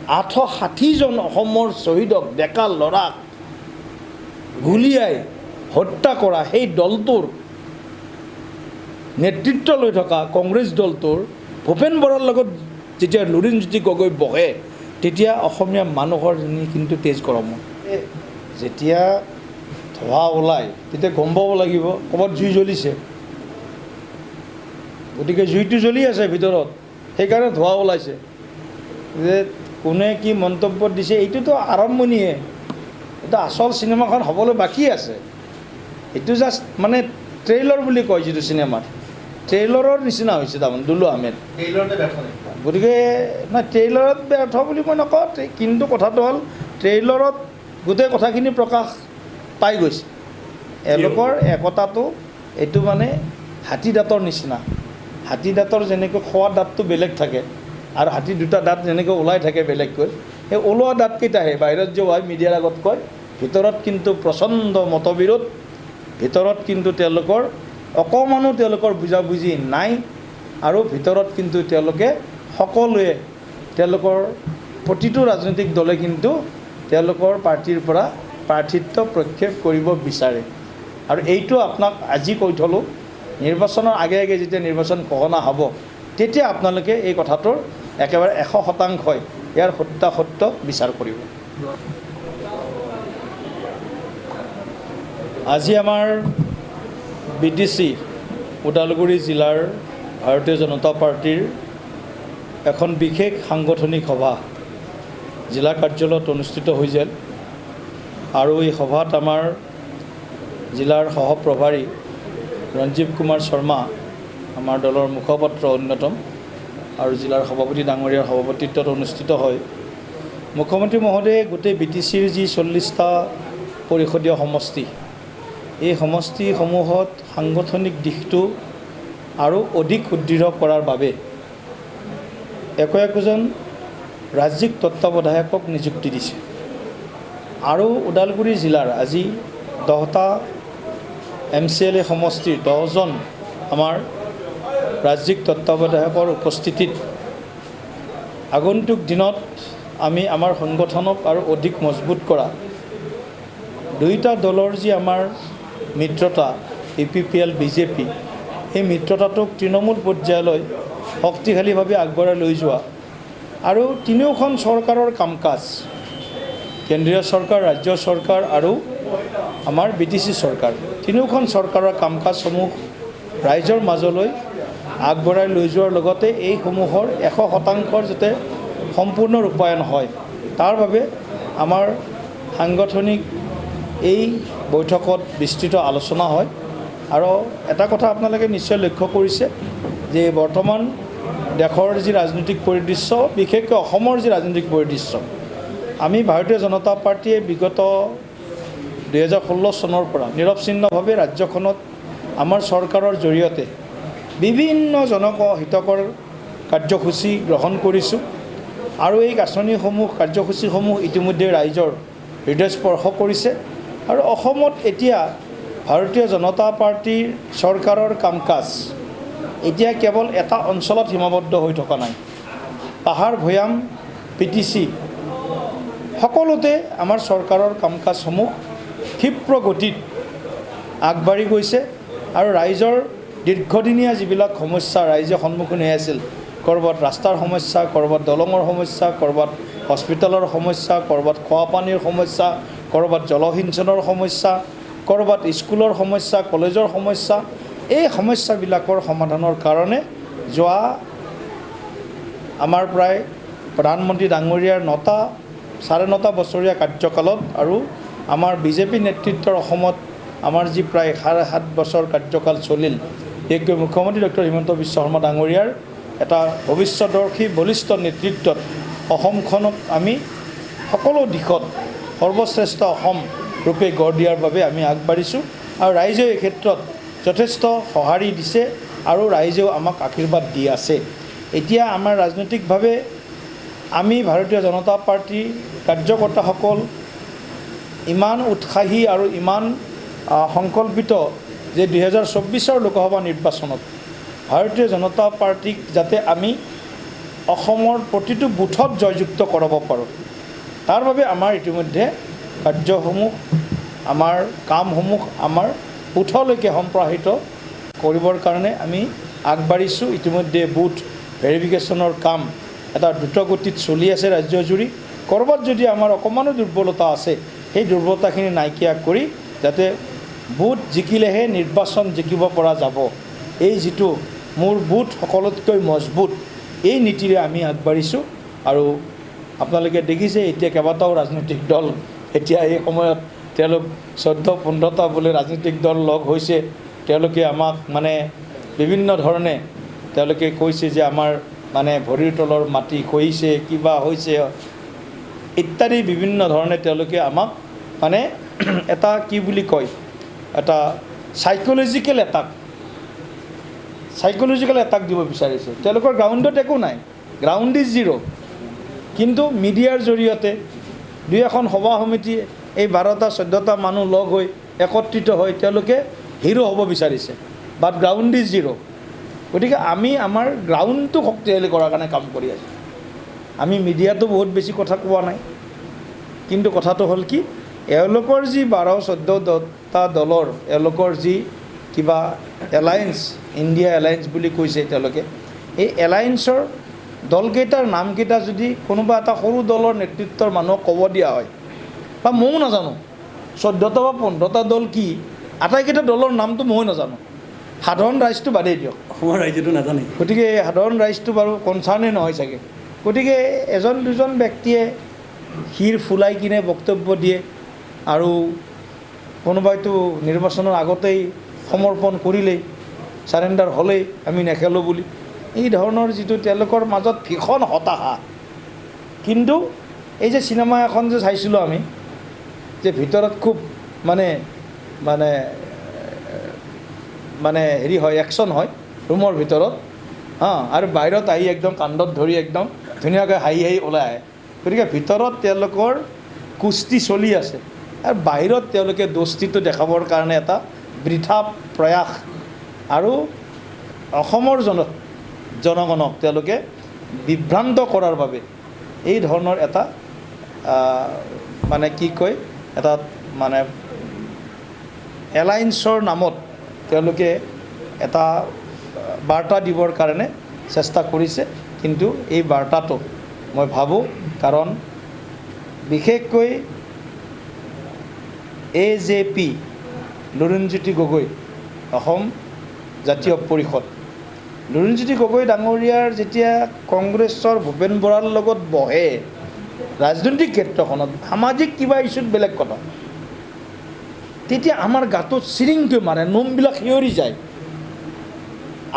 860জন অসমৰ শ্বহীদক ডেকা ল'ৰাক গুলিয়াই হত্যা কৰা সেই দলটোৰ নেতৃত্ব লৈ থকা কংগ্ৰেছ দলটোৰ ভূপেন বৰাৰ লগত যেতিয়া লুৰিণজ্যোতি গগৈ বহে তেতিয়া অসমীয়া মানুহৰ কিন্তু তেজ গৰম হয়। যেতিয়া ধোঁৱা ওলায় তেতিয়া গম পাব লাগিব ক'ৰবাত জুই জ্বলিছে, গতিকে জুইটো জ্বলি আছে ভিতৰত, সেইকাৰণে ধোঁৱা ওলাইছে। যে কোনে কি মন্তব্য দিছে এইটোতো আৰম্ভণিহে, এইটো আচল চিনেমাখন হ'বলৈ বাকী আছে। এইটো জাষ্ট মানে ট্ৰেইলাৰ বুলি কয় যিটো চিনেমাত, ট্ৰেইলাৰৰ নিচিনা হৈছে তাৰমানে দুলু আহমেদ। গতিকে নাই, ট্ৰেইলাৰত ব্যৰ্থ বুলি মই নকওঁ, কিন্তু কথাটো হ'ল ট্ৰেইলাৰত গোটেই কথাখিনি প্ৰকাশ পাই গৈছে। এওঁলোকৰ একতাটো এইটো মানে হাতী দাঁতৰ নিচিনা। হাতী দাঁতৰ যেনেকৈ খোৱা দাঁতটো বেলেগ থাকে আৰু হাতী দুটা দাঁত যেনেকৈ ওলাই থাকে বেলেগকৈ, সেই ওলোৱা দাঁতকেইটাহে বাহিৰত যে হয় মিডিয়াৰ আগত কয়, ভিতৰত কিন্তু প্ৰচণ্ড মতবিৰোধ, ভিতৰত কিন্তু তেওঁলোকৰ অকণমানো তেওঁলোকৰ বুজাবুজি নাই। আৰু ভিতৰত কিন্তু তেওঁলোকে সকলোৱে তেওঁলোকৰ প্ৰতিটো ৰাজনৈতিক দলে কিন্তু তেওঁলোকৰ পাৰ্টীৰ পৰা প্ৰাৰ্থিত্ব প্ৰক্ষেপ কৰিব বিচাৰে। আৰু এইটো আপোনাক আজি কৈ থলোঁ, নিৰ্বাচনৰ আগে আগে যেতিয়া নিৰ্বাচন ঘোষণা হ'ব তেতিয়া আপোনালোকে এই কথাটোৰ একেবাৰে 100% ইয়াৰ সত্যাসত্য বিচাৰ কৰিব। আজি আমাৰ BTC ওদালগুৰি জিলাৰ ভাৰতীয় জনতা পাৰ্টীৰ এখন বিশেষ সাংগঠনিক সভা জিলা কাৰ্যালয়ত অনুষ্ঠিত হৈছিল। আৰু এই সভাত আমাৰ জিলাৰ সহপ্ৰভাৰী ৰঞ্জীৱ কুমাৰ শৰ্মা, আমাৰ দলৰ মুখপাত্ৰ অন্যতম আৰু জিলাৰ সভাপতি ডাঙৰীয়াৰ সভাপতিত্বত অনুষ্ঠিত হয়। মুখ্যমন্ত্ৰী মহোদয়ে গোটেই BTCৰ যি 40টা পৰিষদীয় সমষ্টি, এই সমষ্টিসমূহত সাংগঠনিক দিশটো আৰু অধিক সুদৃঢ় কৰাৰ বাবে একোজন ৰাজ্যিক তত্ত্বাৱধায়কক নিযুক্তি দিছে। আৰু ওদালগুৰি জিলাৰ আজি 10টা MCLA সমষ্টিৰ 10জন আমাৰ ৰাজ্যিক তত্ত্বাৱধায়কৰ উপস্থিতিত আগন্তুক দিনত আমি আমাৰ সংগঠনক আৰু অধিক মজবুত কৰা, দুয়োটা দলৰ যি আমাৰ মিত্ৰতা APPL BJP, সেই মিত্ৰতাটোক তৃণমূল পৰ্যায়লৈ শক্তিশালীভাৱে আগবঢ়াই লৈ যোৱা আৰু তিনিওখন চৰকাৰৰ কাম কাজ, কেন্দ্ৰীয় চৰকাৰ, ৰাজ্য চৰকাৰ আৰু আমাৰ BTC চৰকাৰ, তিনিওখন চৰকাৰৰ কাম কাজসমূহ ৰাইজৰ মাজলৈ আগবঢ়াই লৈ যোৱাৰ লগতে এইসমূহৰ 100% যাতে সম্পূৰ্ণ ৰূপায়ণ হয়, তাৰ বাবে আমাৰ সাংগঠনিক এই বৈঠকত বিস্তৃত আলোচনা হয়। আৰু এটা কথা আপোনালোকে নিশ্চয় লক্ষ্য কৰিছে যে বৰ্তমান দেশৰ যি ৰাজনৈতিক পৰিদৃশ্য, বিশেষকৈ অসমৰ যি ৰাজনৈতিক পৰিদৃশ্য, আমি ভাৰতীয় জনতা পাৰ্টীয়ে বিগত 2016 চনৰ পৰা নিৰৱচ্ছিন্নভাৱে ৰাজ্যখনত আমাৰ চৰকাৰৰ জৰিয়তে বিভিন্ন জনহিতকৰ কাৰ্যসূচী গ্ৰহণ কৰিছোঁ। আৰু এই আঁচনিসমূহ, কাৰ্যসূচীসমূহ ইতিমধ্যে ৰাইজৰ হৃদয় স্পৰ্শ কৰিছে। আৰু অসমত এতিয়া ভাৰতীয় জনতা পাৰ্টীৰ চৰকাৰৰ কাম কাজ এতিয়া কেৱল এটা অঞ্চলত সীমাবদ্ধ হৈ থকা নাই। পাহাৰ ভৈয়াম PTC সকলোতে আমাৰ চৰকাৰৰ কাম কাজসমূহ ক্ষীপ্ৰ গতিত আগবাঢ়ি গৈছে। আৰু ৰাইজৰ দীৰ্ঘদিনীয়া যিবিলাক সমস্যা ৰাইজে সন্মুখীন হৈ আছিল, ক'ৰবাত ৰাস্তাৰ সমস্যা, ক'ৰবাত দলঙৰ সমস্যা, ক'ৰবাত হস্পিটেলৰ সমস্যা, ক'ৰবাত খোৱা পানীৰ সমস্যা, ক'ৰবাত জলসিঞ্চনৰ সমস্যা, ক'ৰবাত স্কুলৰ সমস্যা, কলেজৰ সমস্যা, এই সমস্যাবিলাকৰ সমাধানৰ কাৰণে যোৱা আমাৰ প্ৰায় প্ৰধানমন্ত্ৰী ডাঙৰীয়াৰ 9.5 বছৰীয়া কাৰ্যকালত আৰু আমাৰ BJP নেতৃত্বৰ অসমত আমাৰ যি প্ৰায় 7.5 বছৰ কাৰ্যকাল চলিল, বিশেষকৈ মুখ্যমন্ত্ৰী ডক্টৰ হিমন্ত বিশ্ব শৰ্মা ডাঙৰীয়াৰ এটা ভৱিষ্যদৰ্শী বলিষ্ঠ নেতৃত্বত অসমখনক আমি সকলো দিশত সৰ্বশ্ৰেষ্ঠ অসম ৰূপে গঢ় দিয়াৰ বাবে আমি আগবাঢ়িছোঁ। আৰু ৰাইজেও এই ক্ষেত্ৰত যথেষ্ট সঁহাৰি দিছে আৰু ৰাইজেও আমাক আশীৰ্বাদ দি আছে। এতিয়া আমাৰ ৰাজনৈতিকভাৱে আমি ভাৰতীয় জনতা পাৰ্টীৰ কাৰ্যকৰ্তাসকল ইমান উৎসাহী আৰু ইমান সংকল্পিত যে 2024 লোকসভা নিৰ্বাচনত ভাৰতীয় জনতা পাৰ্টীক যাতে আমি অসমৰ প্ৰতিটো বুথত জয়যুক্ত কৰাব পাৰোঁ। তাৰ বাবে আমাৰ ইতিমধ্যে কাৰ্যসমূহ আমাৰ কামসমূহ আমাৰ বুথলৈকে সম্প্ৰসাৰিত কৰিবৰ কাৰণে আমি আগবাঢ়িছোঁ। ইতিমধ্যে বুথ ভেৰিফিকেশ্যনৰ কাম এটা দ্ৰুতগতিত চলি আছে ৰাজ্যজুৰি। ক'ৰবাত যদি আমাৰ অকণমানো দুৰ্বলতা আছে সেই দুৰ্বলতাখিনি নাইকিয়া কৰি যাতে বুথ জিকিলেহে নিৰ্বাচন জিকিব পৰা যাব, এই যিটো মোৰ বুথ সকলোতকৈ মজবুত, এই নীতিৰে আমি আগবাঢ়িছোঁ। আৰু আপোনালোকে দেখিছে এতিয়া কেইবাটাও ৰাজনৈতিক দল এতিয়া এই সময়ত তেওঁলোক 14-15টা বোলে ৰাজনৈতিক দল লগ হৈছে। তেওঁলোকে আমাক মানে বিভিন্ন ধৰণে তেওঁলোকে কৈছে যে আমাৰ মানে ভৰিৰ তলৰ মাটি খহিছে, কিবা হৈছে ইত্যাদি বিভিন্ন ধৰণে তেওঁলোকে আমাক মানে এটা কি বুলি কয়, এটা চাইক'লজিকেল এটাক দিব বিচাৰিছে। তেওঁলোকৰ গ্ৰাউণ্ডত একো নাই, গ্ৰাউণ্ড ইজ জিৰ'। কিন্তু মিডিয়াৰ জৰিয়তে দুই এখন সভা সমিতি এই 12-14টা মানুহ লগ হৈ একত্ৰিত হৈ তেওঁলোকে হিৰো হ'ব বিচাৰিছে, বাট গ্ৰাউণ্ড ইজ জিৰ'। গতিকে আমি আমাৰ গ্ৰাউণ্ডটো শক্তিশালী কৰাৰ কাৰণে কাম কৰি আছোঁ। আমি মিডিয়াতো বহুত বেছি কথা কোৱা নাই, কিন্তু কথাটো হ'ল কি, এওঁলোকৰ যি 12-14টা দলৰ এওঁলোকৰ যি কিবা এলায়েন্স, ইণ্ডিয়া এলায়েন্স বুলি কৈছে তেওঁলোকে, এই এলায়েন্সৰ দলকেইটাৰ নামকেইটা যদি কোনোবা এটা সৰু দলৰ নেতৃত্বৰ মানুহক ক'ব দিয়া হয়, বা ময়ো নাজানো 14টা বা 15টা দল কি, আটাইকেইটা দলৰ নামটো ময়ো নাজানো, সাধাৰণ ৰাইজটো বাদেই দিয়ক, অসমৰ ৰাইজেতো নাজানে। গতিকে সাধাৰণ ৰাইজটো বাৰু কনচাৰ্ণেই নহয় চাগে। গতিকে এজন দুজন ব্যক্তিয়ে শিৰ ফুলাই কিনে বক্তব্য দিয়ে আৰু কোনোবাইতো নিৰ্বাচনৰ আগতেই সমৰ্পণ কৰিলেই, চাৰেণ্ডাৰ হ'লেই আমি নেখেলোঁ বুলি, এই ধৰণৰ যিটো তেওঁলোকৰ মাজত ভীষণ হতাশা। কিন্তু এই যে চিনেমা এখন যে চাইছিলোঁ আমি, যে ভিতৰত খুব মানে মানে মানে হেৰি হয়, একশ্যন হয় ৰুমৰ ভিতৰত, আৰু বাহিৰত আহি একদম কাণ্ডত ধৰি একদম ধুনীয়াকৈ হাঁহি হাঁহি ওলাই আহে। গতিকে ভিতৰত তেওঁলোকৰ কুস্তি চলি আছে আৰু বাহিৰত তেওঁলোকে দোস্তিটো দেখাবৰ কাৰণে এটা বৃথা প্ৰয়াস আৰু অসমৰ জনগণক তেওঁলোকে বিভ্ৰান্ত কৰাৰ বাবে এই ধৰণৰ এটা মানে কি কয়, এটা মানে এলায়েন্সৰ নামত তেওঁলোকে এটা বাৰ্তা দিবৰ কাৰণে চেষ্টা কৰিছে। কিন্তু এই বাৰ্তাটো মই ভাবোঁ, কাৰণ বিশেষকৈ AJP লুৰিণজ্যোতি গগৈ, অসম জাতীয় পৰিষদ, লুৰিণজ্যোতি গগৈ ডাঙৰীয়াৰ যেতিয়া কংগ্ৰেছৰ ভূপেন বৰাৰ লগত বহে ৰাজনৈতিক ক্ষেত্ৰখনত, সামাজিক কিবা ইছ্যুত বেলেগ কথা, তেতিয়া আমাৰ গাটোত চিৰিংকৈ মাৰে, নোমবিলাক শিয়ৰি যায়।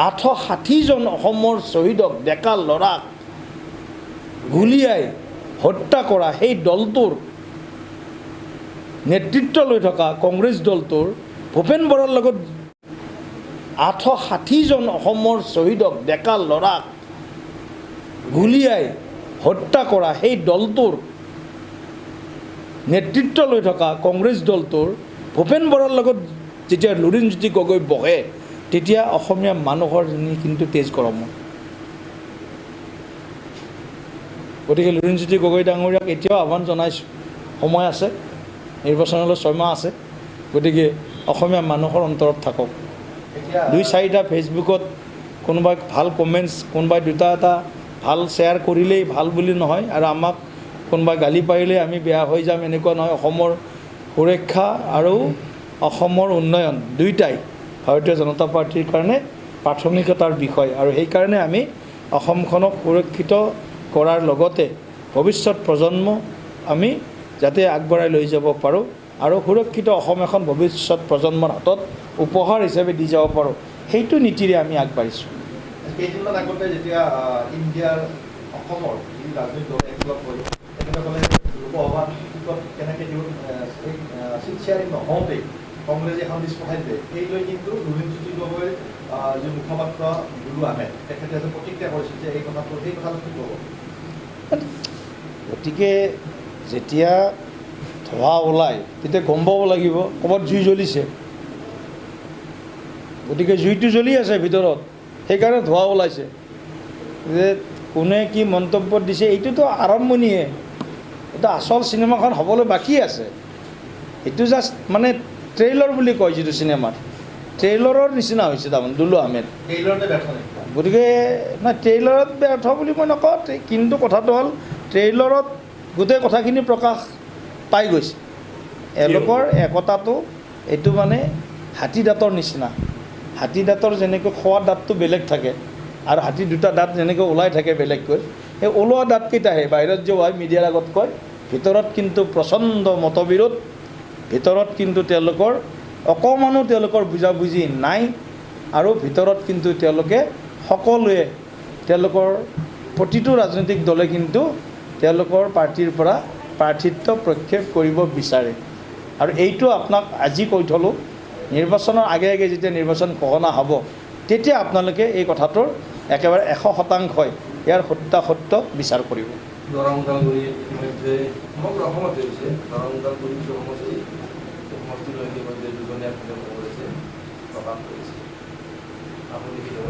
860জন অসমৰ শ্বহীদক, ডেকা ল'ৰাক গুলীয়াই হত্যা কৰা সেই দলটোৰ নেতৃত্ব লৈ থকা কংগ্ৰেছ দলটোৰ ভূপেন বৰাৰ লগত 860জন অসমৰ শ্বহীদক, ডেকা ল'ৰাক গুলীয়াই হত্যা কৰা সেই দলটোৰ নেতৃত্ব লৈ থকা কংগ্ৰেছ দলটোৰ ভূপেন বৰাৰ লগত যেতিয়া লুৰিণজ্যোতি গগৈ বহে, তেতিয়া অসমীয়া মানুহৰ কিন্তু তেজ গৰম হয়। গতিকে লুৰিণজ্যোতি গগৈ ডাঙৰীয়াক এতিয়াও আহ্বান জনাইছোঁ, সময় আছে, নিৰ্বাচনলৈ 6 মাহ আছে, গতিকে অসমীয়া মানুহৰ অন্তৰত থাকক। 2-4টা ফেচবুকত কোনোবাই ভাল কমেণ্টছ, কোনোবাই 2-এটা ভাল শ্বেয়াৰ কৰিলেই ভাল বুলি নহয়, আৰু আমাক কোনোবাই গালি পাৰিলেই আমি বেয়া হৈ যাম, এনেকুৱা নহয়। অসমৰ সুৰক্ষা আৰু অসমৰ উন্নয়ন দুয়োটাই ভাৰতীয় জনতা পাৰ্টীৰ কাৰণে প্ৰাথমিকতাৰ বিষয়, আৰু সেইকাৰণে আমি অসমখনক সুৰক্ষিত কৰাৰ লগতে ভৱিষ্যত প্ৰজন্ম আমি যাতে আগবঢ়াই লৈ যাব পাৰোঁ আৰু সুৰক্ষিত অসম এখন ভৱিষ্যত প্ৰজন্মৰ হাতত উপহাৰ হিচাপে দি যাব পাৰোঁ, সেইটো নীতিৰে আমি আগবাঢ়িছোঁ। কেইদিনমান আগতে যেতিয়া ইণ্ডিয়াৰ অসমৰ যি ৰাজনৈতিক দল একলগ হৈ তেখেতসকলে লোকসভাত কেনেকৈ চিট শ্বেয়াৰিং নহওঁতেই কংগ্ৰেছে এখন লিষ্ট পঠাই দিলে, সেই লৈ কিন্তু লুৰিণজ্যোতি গগৈৰ যি মুখপাত্ৰ দুলু আহমেদ তেখেতে যে প্ৰতিক্ৰিয়া কৰিছিল যে সেই কথাটো কি ক'ব? গতিকে যেতিয়া ধোঁৱা ওলায় তেতিয়া গম পাব লাগিব ক'ৰবাত জুই জ্বলিছে, গতিকে জুইটো জ্বলি আছে ভিতৰত, সেইকাৰণে ধোঁৱা ওলাইছে। যে কোনে কি মন্তব্য দিছে এইটোতো আৰম্ভণিয়ে, এটা আচল চিনেমাখন হ'বলৈ বাকী আছে। এইটো জাষ্ট মানে ট্ৰেইলাৰ বুলি কয় যিটো চিনেমাৰ, ট্ৰেইলাৰৰ নিচিনা হৈছে তাৰমানে দুলু আহমেদ। ট্ৰেইলাৰতে ব্যৰ্থ নেকি? গতিকে নাই, ট্ৰেইলাৰত ব্যৰ্থ বুলি মই নকওঁ, কিন্তু কথাটো হ'ল ট্ৰেইলাৰত গোটেই কথাখিনি প্ৰকাশ পাই গৈছে। এওঁলোকৰ একতাটো এইটো মানে হাতী দাঁতৰ নিচিনা। হাতী দাঁতৰ যেনেকৈ খোৱা দাঁতটো বেলেগ থাকে আৰু হাতী দুটা দাঁত যেনেকৈ ওলাই থাকে বেলেগকৈ, সেই ওলোৱা দাঁতকেইটাহে বাহিৰত যে হয় মিডিয়াৰ আগত কয়, ভিতৰত কিন্তু প্ৰচণ্ড মতবিৰোধ, ভিতৰত কিন্তু তেওঁলোকৰ অকণমানো তেওঁলোকৰ বুজাবুজি নাই, আৰু ভিতৰত কিন্তু তেওঁলোকে সকলোৱে তেওঁলোকৰ প্ৰতিটো ৰাজনৈতিক দলে কিন্তু তেওঁলোকৰ পাৰ্টীৰ পৰা প্ৰাৰ্থিত্ব প্ৰক্ষেপ কৰিব বিচাৰে। আৰু এইটো আপোনাক আজি কৈ থলোঁ, নিৰ্বাচনৰ আগে আগে যেতিয়া নিৰ্বাচন ঘোষণা হ'ব তেতিয়া আপোনালোকে এই কথাটোৰ একেবাৰে 100% ইয়াৰ সত্যাসত্য বিচাৰ কৰিব। দৰং ওদালগুৰি ইতিমধ্যে সমগ্ৰ অসমতে হৈছে। দৰং ওদালগুৰি সমষ্টিলৈ ইতিমধ্যে দুজনীয়া ফিল্ম কৰিছে, প্ৰকাশ কৰিছে। আপুনি কি ক'ব?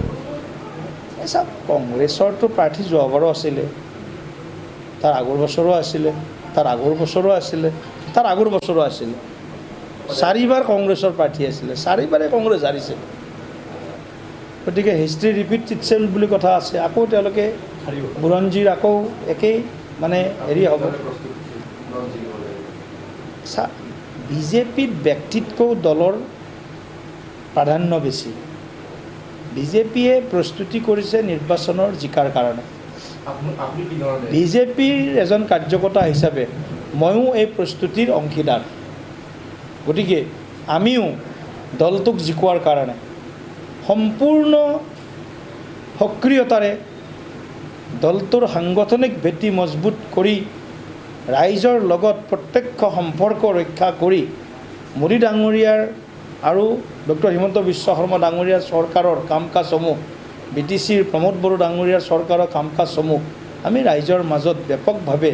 এই চাওক, কংগ্ৰেছৰতো প্ৰাৰ্থী যোৱাবাৰো আছিলে, তাৰ আগৰ বছৰো আছিলে, তাৰ আগৰ বছৰো আছিলে, তাৰ আগৰ বছৰো আছিলে। 4বাৰ কংগ্ৰেছৰ প্ৰাৰ্থী আছিলে, 4বাৰে কংগ্ৰেছ হাৰিছে। গতিকে হিষ্ট্ৰী ৰিপিট ইটছেল্ফ বুলি কথা আছে। আকৌ তেওঁলোকে বুৰঞ্জীৰ আকৌ একেই মানে হেৰি হ'ব। বিজেপিত ব্যক্তিতকৈও দলৰ প্ৰাধান্য বেছি। বিজেপিয়ে প্ৰস্তুতি কৰিছে নিৰ্বাচনৰ জিকাৰ কাৰণে। বিজেপিৰ এজন কাৰ্যকৰ্তা হিচাপে ময়ো এই প্ৰস্তুতিৰ অংশীদাৰ। গতিকে আমিও দলটোক জিকোৱাৰ কাৰণে সম্পূৰ্ণ সক্ৰিয়তাৰে দলটোৰ সাংগঠনিক ভেটি মজবুত কৰি ৰাইজৰ লগত প্ৰত্যক্ষ সম্পৰ্ক ৰক্ষা কৰি মোদী ডাঙৰীয়াৰ আৰু ডক্টৰ হিমন্ত বিশ্ব শৰ্মা ডাঙৰীয়াৰ চৰকাৰৰ কাম কাজসমূহ, BTCৰ প্ৰমোদ বড়ো ডাঙৰীয়াৰ চৰকাৰৰ কাম কাজসমূহ আমি ৰাইজৰ মাজত ব্যাপকভাৱে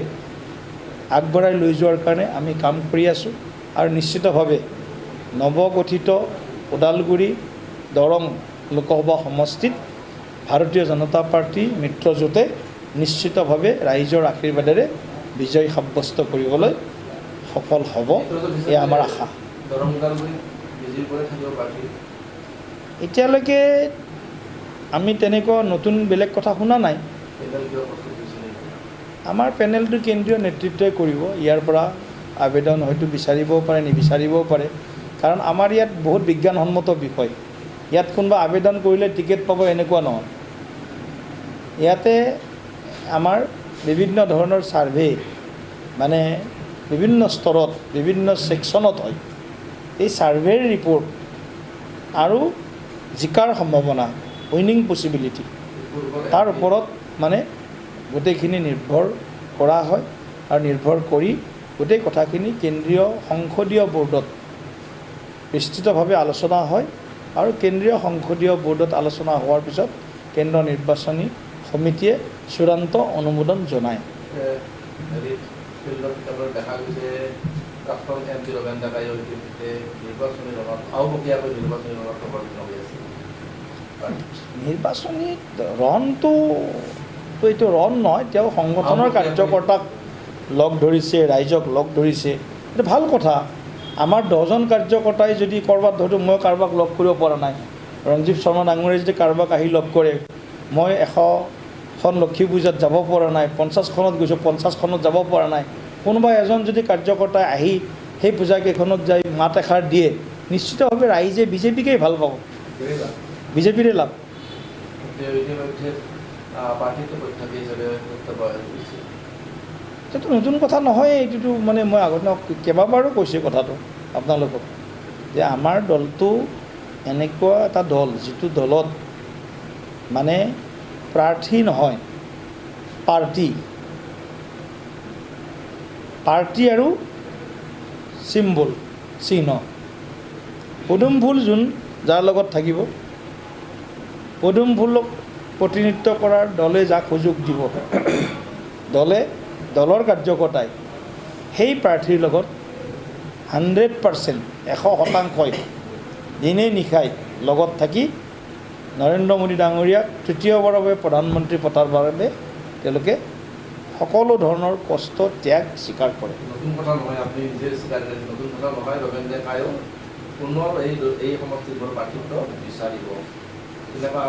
আগবঢ়াই লৈ যোৱাৰ কাৰণে আমি কাম কৰি আছোঁ। আৰু নিশ্চিতভাৱে নৱগঠিত ওদালগুৰি দৰং লোকসভা সমষ্টিত ভাৰতীয় জনতা পাৰ্টি মিত্ৰজোঁটে নিশ্চিতভাৱে ৰাইজৰ আশীৰ্বাদেৰে বিজয় সাব্যস্ত কৰিবলৈ সফল হ'ব, এয়া আমাৰ আশা। এতিয়ালৈকে আমি তেনেকুৱা নতুন বেলেগ কথা শুনা নাই। আমাৰ পেনেলটো কেন্দ্ৰীয় নেতৃত্বই কৰিব। ইয়াৰ পৰা আবেদন হয়তো বিচাৰিবও পাৰে, নিবিচাৰিবও পাৰে, কাৰণ আমাৰ ইয়াত বহুত বিজ্ঞানসন্মত বিষয়। ইয়াত কোনোবা আবেদন কৰিলে টিকেট পাব এনেকুৱা নহয়। ইয়াতে আমাৰ বিভিন্ন ধৰণৰ ছাৰ্ভে মানে বিভিন্ন স্তৰত বিভিন্ন ছেকশ্যনত হয়। এই ছাৰ্ভেৰ ৰিপৰ্ট আৰু জিকাৰ সম্ভাৱনা, উইনিং পচিবিলিটি, তাৰ ওপৰত মানে গোটেইখিনি নিৰ্ভৰ কৰা হয়। আৰু নিৰ্ভৰ কৰি গোটেই কথাখিনি কেন্দ্ৰীয় সংসদীয় বোৰ্ডত বিস্তৃতভাৱে আলোচনা হয়। আৰু কেন্দ্ৰীয় সংসদীয় বোৰ্ডত আলোচনা হোৱাৰ পিছত কেন্দ্ৰ নিৰ্বাচনী সমিতিয়ে চূড়ান্ত অনুমোদন জনায়। নিৰ্বাচনীত ৰণটো এইটো ৰণ নহয়, তেওঁ সংগঠনৰ কাৰ্যকৰ্তাক লগ ধৰিছে, ৰাইজক লগ ধৰিছে, এইটো ভাল কথা। আমাৰ 10জন কাৰ্যকৰ্তাই যদি ক'ৰবাত ধৰোঁ, মই কাৰোবাক লগ কৰিব পৰা নাই, ৰঞ্জীৱ শৰ্মা ডাঙৰীয়াই যদি কাৰোবাক আহি লগ কৰে, মই 100খন লক্ষী পূজাত যাব পৰা নাই, 50খনত গৈছোঁ, 50খনত যাব পৰা নাই, কোনোবা এজন যদি কাৰ্যকৰ্তাই আহি সেই পূজাকেইখনত যাই মাত এষাৰ দিয়ে, নিশ্চিতভাৱে ৰাইজে বিজেপিকেই ভাল পাব, বিজেপিৰে লাভ। এইটো নতুন কথা নহয়, এইটোতো মানে মই আগতে কেইবাবাৰো কৈছোঁ কথাটো আপোনালোকক, যে আমাৰ দলটো এনেকুৱা এটা দল যিটো দলত মানে প্ৰাৰ্থী নহয়, পাৰ্টি আৰু চিম্বল, চিহ্ন। পদুম ফুল যোন যাৰ লগত থাকিব, পদুম ফুলক প্ৰতিনিধিত্ব কৰাৰ দলে যাক সুযোগ দিব, দলৰ কাৰ্যকৰ্তাই সেই প্ৰাৰ্থীৰ লগত 100%, 100% দিনে নিশাই লগত থাকি নৰেন্দ্ৰ মোদী ডাঙৰীয়াক তৃতীয়বাৰৰ বাবে প্ৰধানমন্ত্ৰী পতাৰ বাবে তেওঁলোকে সকলো ধৰণৰ কষ্ট ত্যাগ স্বীকাৰ কৰে। নতুন কথা নহয়, আপুনি নিজে স্বীকাৰ কৰিছে, নতুন কথা নহয়। ৰবীন্দ্ৰ কায়েও পুনৰ এই সমষ্টিৰ পৰা প্ৰাৰ্থিত্ব বিচাৰিব। তেনেকুৱা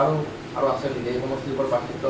আৰু আছে নেকি এই সমষ্টিৰ পৰা প্ৰাৰ্থিত্ব?